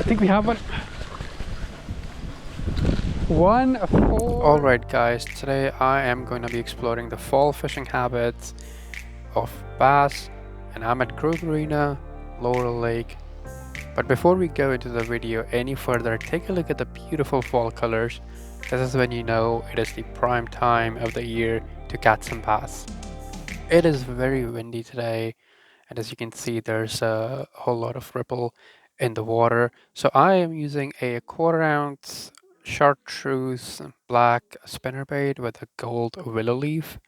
I think we have one. 1 4. Alright guys, today I am going to be exploring the fall fishing habits of bass, and I'm at Marina, Laurel Lake. But before we go into the video any further, take a look at the beautiful fall colors. This is when you know it is the prime time of the year to catch some bass. It is very windy today, and as you can see there's a whole lot of ripple in the water. So I am using a 1/4 ounce chartreuse black spinnerbait with a gold willow leaf.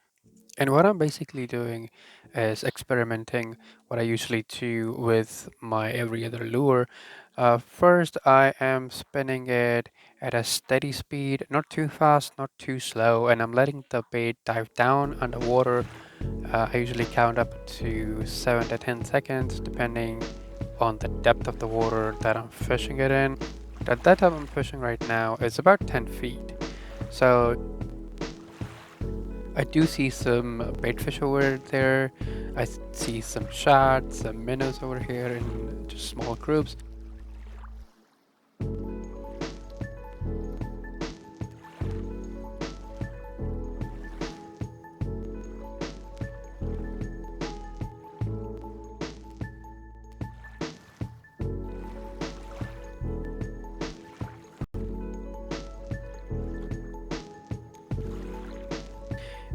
And what I'm basically doing is experimenting what I usually do with my every other lure. First, I am spinning it at a steady speed, not too fast, not too slow, and I'm letting the bait dive down underwater. I usually count up to 7 to 10 seconds, depending on the depth of the water that I'm fishing it in. The depth I'm fishing right now is about 10 feet. So I do see some baitfish over there. I see some shad, some minnows over here in just small groups.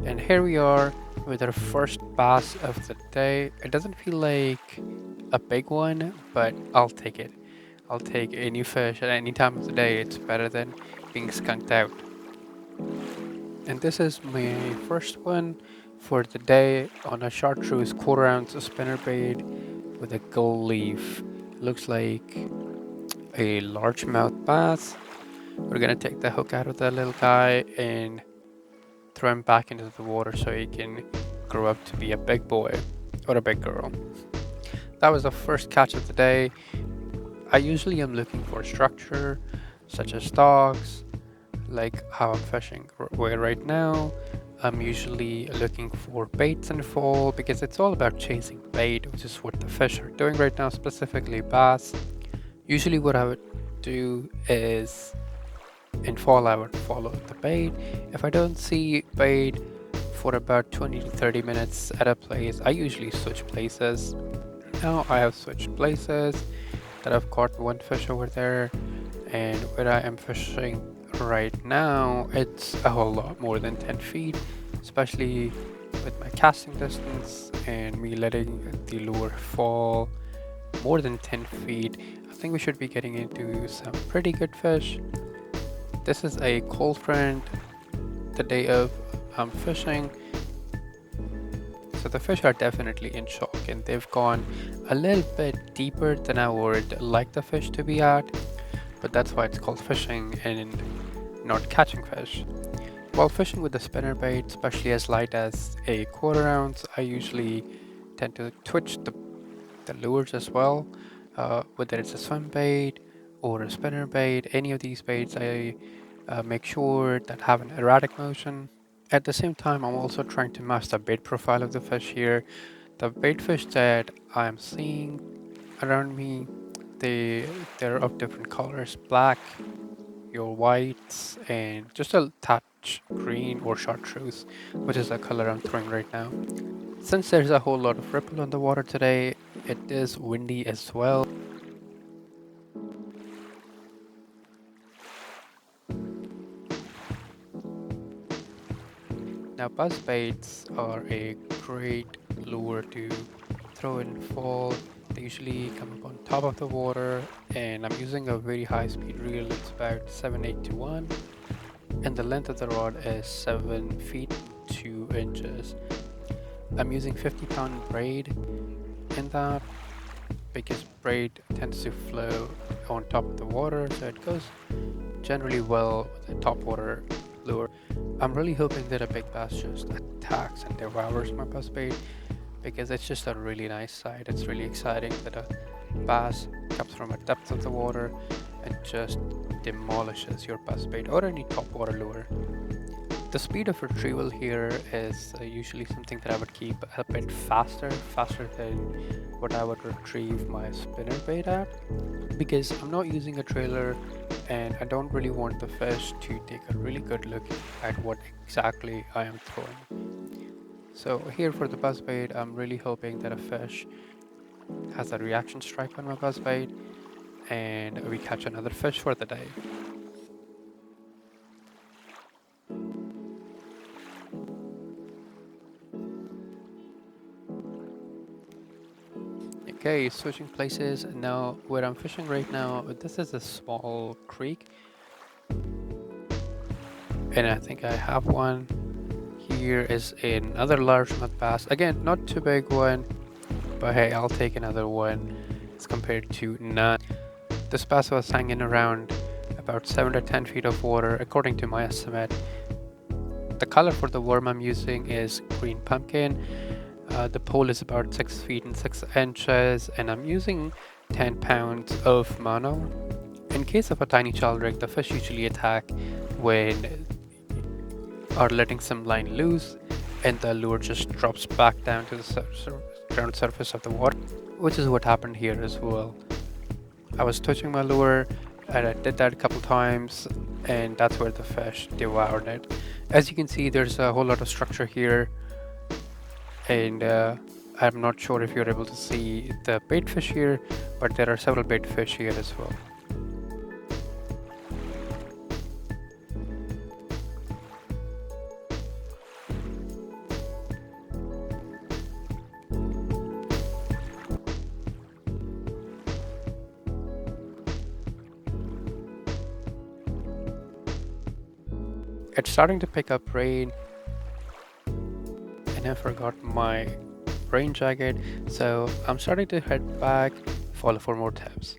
And here we are with our first bass of the day. It doesn't feel like a big one, but I'll take it. I'll take any fish at any time of the day. It's better than being skunked out. And this is my first one for the day on a chartreuse 1/4 ounce spinnerbait with a gold leaf. Looks like a largemouth bass. We're gonna take the hook out of the little guy and throw him back into the water so he can grow up to be a big boy or a big girl. That was the first catch of the day. I usually am looking for structure such as dogs, like how I'm fishing right now. I'm usually looking for baits in the fall because it's all about chasing bait, which is what the fish are doing right now, specifically bass. Usually what I would do is in fall I would follow the bait. If I don't see bait for about 20 to 30 minutes at a place, I usually switch places. Now I have switched places, that I've caught one fish over there, and where I am fishing right now, it's a whole lot more than 10 feet, especially with my casting distance and me letting the lure fall more than 10 feet. I think we should be getting into some pretty good fish. This is a cold front the day of fishing. So the fish are definitely in shock and they've gone a little bit deeper than I would like the fish to be at, but that's why it's called fishing and not catching fish. While fishing with the spinnerbait, especially as light as a 1/4 ounce, I usually tend to twitch the lures as well, whether it's a swim bait or a spinnerbait. Any of these baits I make sure that have an erratic motion. At the same time, I'm also trying to match the bait profile of the fish here. The bait fish that I'm seeing around me, they're of different colors: black, your whites, and just a touch green or chartreuse, which is the color I'm throwing right now. Since there's a whole lot of ripple on the water today, it is windy as well. Now buzzbaits are a great lure to throw in fall. They usually come up on top of the water, and I'm using a very high speed reel. It's about 7/8 to 1, and the length of the rod is 7 feet 2 inches. I'm using 50-pound braid in that because braid tends to flow on top of the water, so it goes generally well with a top water lure. I'm really hoping that a big bass just attacks and devours my buzzbait because it's just a really nice sight. It's really exciting that a bass comes from a depth of the water and just demolishes your buzzbait or any top water lure. The speed of retrieval here is usually something that I would keep a bit faster than what I would retrieve my spinnerbait at, because I'm not using a trailer and I don't really want the fish to take a really good look at what exactly I am throwing. So here for the buzzbait, I'm really hoping that a fish has a reaction strike on my buzzbait and we catch another fish for the day. Okay, switching places. Now, where I'm fishing right now, this is a small creek. And I think I have one. Here is another largemouth bass. Again, not too big one, but hey, I'll take another one as compared to none. This bass was hanging around about 7 to 10 feet of water, according to my estimate. The color for the worm I'm using is green pumpkin. The pole is about 6 feet and 6 inches, and I'm using 10 pounds of mono. In case of a tiny child rig, the fish usually attack when are letting some line loose, and the lure just drops back down to the ground surface of the water, which is what happened here as well. I was touching my lure, and I did that a couple times, and that's where the fish devoured it. As you can see, there's a whole lot of structure here, and I'm not sure if you're able to see the bait fish here, but there are several bait fish here as well. It's starting to pick up rain, and I forgot my rain jacket, so I'm starting to head back, follow for more tips.